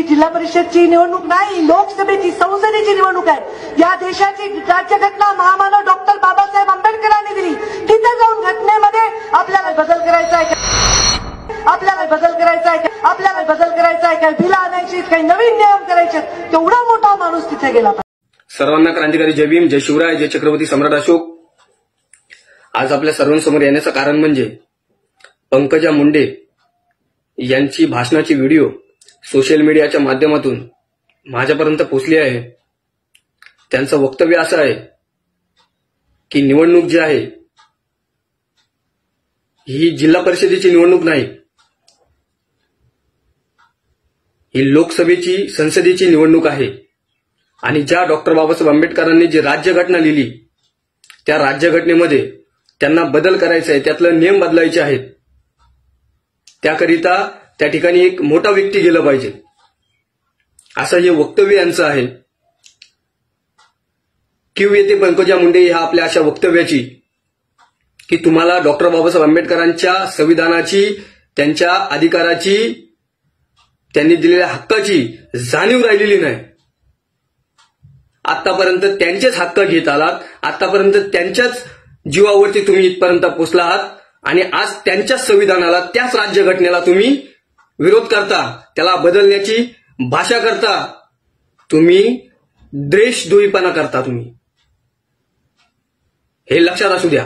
जिल्हा परिषदची निवडणूक नाही, लोकसभेची संसदेची निवडणूक आहे। या देशाची राज्यघटना महामानव डॉक्टर बाबासाहेब आंबेडकरांनी दिली। तिथे जाऊन घटनेमध्ये आपल्याला बदल करायचा आहे, आपल्याला बदल करायचा आहे, आपल्याला बदल करायचा आहे, काही बिलं आणायची, काही नवीन नियम करायचे, तेवढा मोठा माणूस तिथे गेला। सर्वांना क्रांतिकारी जय भीम, जय शिवराय, जय छत्रपती सम्राट अशोक। आज आपल्या सर्वांसमोर येण्याचं कारण म्हणजे पंकजा मुंडे यांची भाषणाची व्हिडिओ सोशल मीडियाच्या माध्यमातून माझ्यापर्यंत पोहोचली आहे। त्यांचं वक्तव्य असं आहे की निवडणूक जी आहे ही जिल्हा परिषदेची निवडणूक नाही, ही लोकसभेची संसदेची निवडणूक आहे। आणि ज्या डॉक्टर बाबासाहेब आंबेडकरांनी जी राज्यघटना लिहिली त्या राज्यघटनेमध्ये त्यांना बदल करायचा आहे, त्यातले नियम बदलायचे आहेत। त्याकरिता त्या ठिकाणी एक मोठा व्यक्ती गेला पाहिजे, असं हे वक्तव्य यांचं आहे। कीव येते पंकजा मुंडे ह्या आपल्या अशा वक्तव्याची की तुम्हाला डॉक्टर बाबासाहेब आंबेडकरांच्या संविधानाची, त्यांच्या अधिकाराची, त्यांनी दिलेल्या हक्काची जाणीव राहिलेली नाही। आतापर्यंत त्यांचेच हक्क घेत आलात, आतापर्यंत त्यांच्याच जीवावरती तुम्ही इथपर्यंत पोहोचला आहात आणि आज त्यांच्याच संविधानाला, त्याच राज्यघटनेला तुम्ही विरोध करता, त्याला बदलण्याची भाषा करता, तुम्ही देशद्रोहीपणा करता। तुम्ही हे लक्षात असू द्या,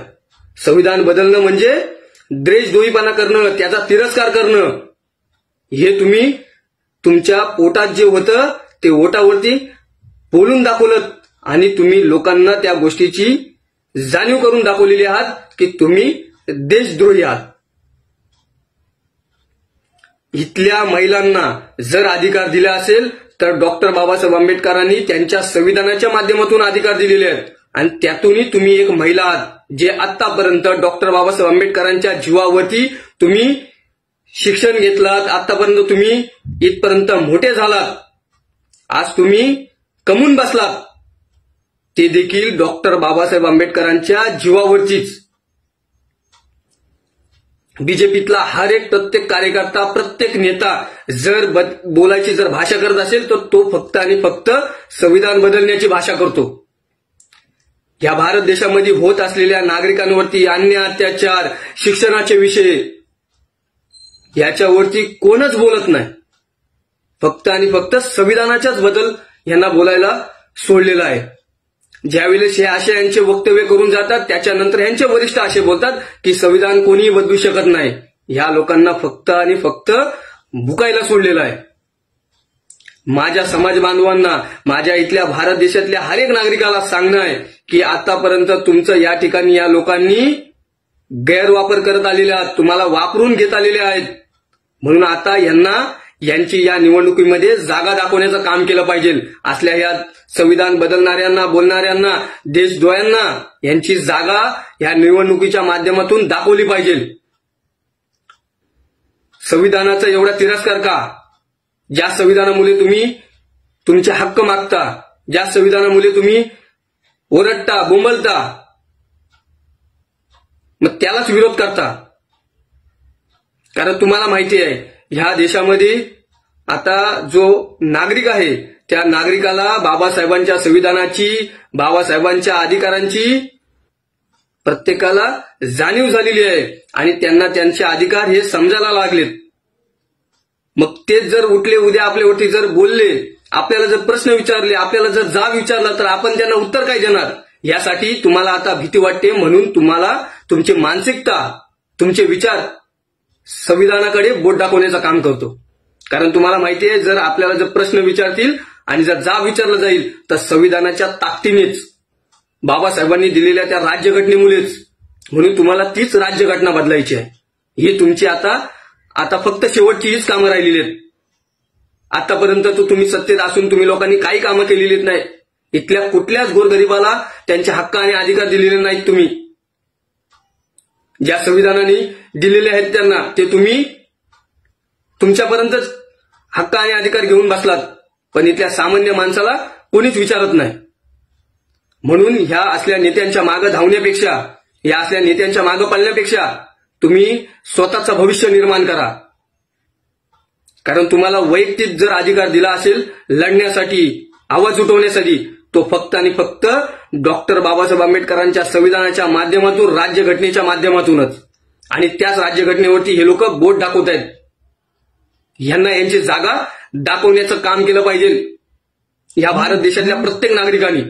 संविधान बदलणं म्हणजे देशद्रोहीपणा करणं, त्याचा तिरस्कार करणं। हे तुम्ही तुमच्या पोटात जे होतं ते ओटावरती बोलून दाखवलं आणि तुम्ही लोकांना त्या गोष्टीची जाणीव करून दाखवलेली आहात की तुम्ही देशद्रोही आहात। इथल्या महिलांना जर अधिकार दिला असेल तर डॉक्टर बाबासाहेब आंबेडकरांनी त्यांच्या संविधानाच्या माध्यमातून अधिकार दिलेले आहेत आणि त्यातूनही तुम्ही एक महिला आहात जे आतापर्यंत डॉक्टर बाबासाहेब आंबेडकरांच्या जीवावरती तुम्ही शिक्षण घेतलात, आतापर्यंत तुम्ही इथपर्यंत मोठे झालात, आज तुम्ही कमवून बसलात, ते देखील डॉक्टर बाबासाहेब आंबेडकरांच्या जीवावरतीच। बीजेपीतला हर एक प्रत्येक कार्यकर्ता, प्रत्येक नेता जर बोलायची जर भाषा करत असेल तर तो फक्त आणि फक्त संविधान बदलण्याची भाषा करतो। या भारत देशामध्ये होत असलेल्या नागरिकांवरती अन्याय, अत्याचार, शिक्षणाचे विषय याच्यावरती कोणच बोलत नाही, फक्त आणि फक्त संविधानाच्याच बदल यांना बोलायला सोडलेला आहे। ज्यावेळेस हे असे यांचे वक्तव्य करून जातात त्याच्यानंतर यांचे वरिष्ठ असे बोलतात की संविधान कोणीही बदलू शकत नाही। ह्या लोकांना फक्त आणि फक्त भुकायला सोडलेलं आहे। माझ्या समाज बांधवांना, माझ्या इथल्या भारत देशातल्या हर एक नागरिकाला सांगणं आहे की आतापर्यंत तुमचं या ठिकाणी या लोकांनी गैरवापर करत आलेले आहात, तुम्हाला वापरून घेत आलेले आहेत। म्हणून आता यांना यांची या निवडणुकीमध्ये जागा दाखवण्याचं काम केलं पाहिजे। असल्या या संविधान बदलणाऱ्यांना, बोलणाऱ्यांना, देशद्रोह्यांना यांची जागा या निवडणुकीच्या माध्यमातून दाखवली पाहिजे। संविधानाचा एवढा तिरस्कार का? ज्या संविधानामुळे तुम्ही तुमचे हक्क मागता, ज्या संविधानामुळे तुम्ही ओरडता, बोंबलता, मग त्यालाच विरोध करता। कारण तुम्हाला माहिती आहे ह्या देशामध्ये आता जो नागरिक आहे त्या नागरिकाला बाबासाहेबांच्या संविधानाची, बाबासाहेबांच्या अधिकारांची प्रत्येकाला जाणीव झालेली आहे आणि त्यांना त्यांचे अधिकार हे समजायला लागलेत। मग तेच जर उठले उद्या आपल्यावरती जर बोलले, आपल्याला जर प्रश्न विचारले, आपल्याला जर जाब विचारला तर आपण त्यांना उत्तर काय देणार? यासाठी तुम्हाला आता भीती वाटते, म्हणून तुम्हाला तुमची मानसिकता, तुमचे विचार संविधानाकडे बोट दाखवण्याचं काम करतो। कारण तुम्हाला माहिती आहे जर आपल्याला जर प्रश्न विचारतील आणि जर जाब विचारला जाईल तर संविधानाच्या ताकदीनेच, बाबासाहेबांनी दिलेल्या त्या राज्यघटनेमुळेच, म्हणून तुम्हाला तीच राज्यघटना बदलायची आहे। ही तुमची आता फक्त शेवटची हीच कामं राहिलेली आहेत। आतापर्यंत तुम्ही सत्तेत असून तुम्ही लोकांनी काही कामं केलेली नाही। इथल्या कुठल्याच गोरगरिबाला त्यांचे हक्क आणि अधिकार दिलेले नाहीत। तुम्ही ज्या संविधानाने दिलेले आहेत त्यांना ते तुम्ही तुमच्यापर्यंतच हक्क आणि अधिकार घेऊन बसलात, पण इथल्या सामान्य माणसाला कोणीच विचारत नाही। म्हणून ह्या असल्या नेत्यांच्या मागे धावण्यापेक्षा, या असल्या नेत्यांच्या मागे पळण्यापेक्षा तुम्ही स्वतःचं भविष्य निर्माण करा। कारण तुम्हाला वैयक्तिक जर अधिकार दिला असेल लढण्यासाठी, आवाज उठवण्यासाठी, तो फक्त आणि फक्त डॉक्टर बाबासाहेब आंबेडकरांच्या संविधानाच्या माध्यमातून, राज्यघटनेच्या माध्यमातूनच. आणि त्याच राज्यघटनेवरती हे लोक बोट दाखवत आहेत. यांना यांची जागा दाखवण्याचं काम केलं पाहिजे या भारत देशातल्या प्रत्येक नागरिकांनी.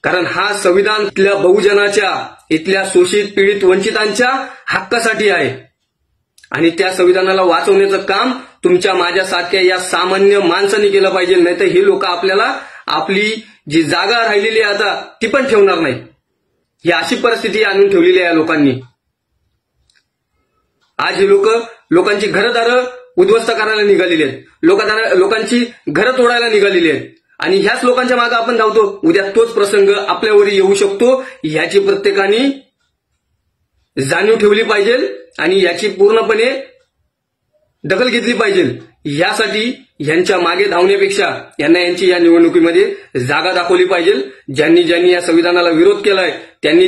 कारण हा संविधान इथल्या बहुजनाच्या, इथल्या शोषित, पीडित, वंचितांच्या हक्कासाठी आहे. आणि त्या संविधानाला वाचवण्याचं काम तुमच्या माझ्यासारख्या या सामान्य माणसांनी केलं पाहिजे. नाही तर हे लोक आपल्याला आपली जी जागा राहिलेली आहे आता ती पण ठेवणार नाही. ही अशी परिस्थिती आणून ठेवलेली आहे या लोकांनी. आज हे लोकांची घरदारं उद्ध्वस्त करायला निघालेली आहेत, लोकांची घरं तोडायला निघालेली आहेत. आणि ह्याच लोकांच्या मागे आपण धावतो. उद्या तोच प्रसंग आपल्यावर येऊ शकतो. ह्याची प्रत्येकाने जाणीव ठेवली पाहिजे आणि याची पूर्णपणे दखल घेतली पाहिजे. यासाठी यांच्या मागे धावण्यापेक्षा यांना यांची या निवडणुकीमध्ये जागा दाखवली पाहिजे. ज्यांनी या संविधानाला विरोध केलाय त्यांनी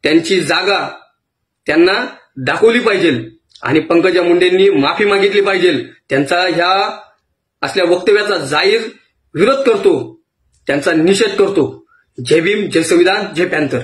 त्यांची जागा त्यांना दाखवली पाहिजे. आणि पंकजा मुंडेंनी माफी मागितली पाहिजे. त्यांचा ह्या असल्या वक्तव्याचा जाहीर विरोध करतो, त्यांचा निषेध करतो. जय भीम, जय संविधान, जय पॅन्थर.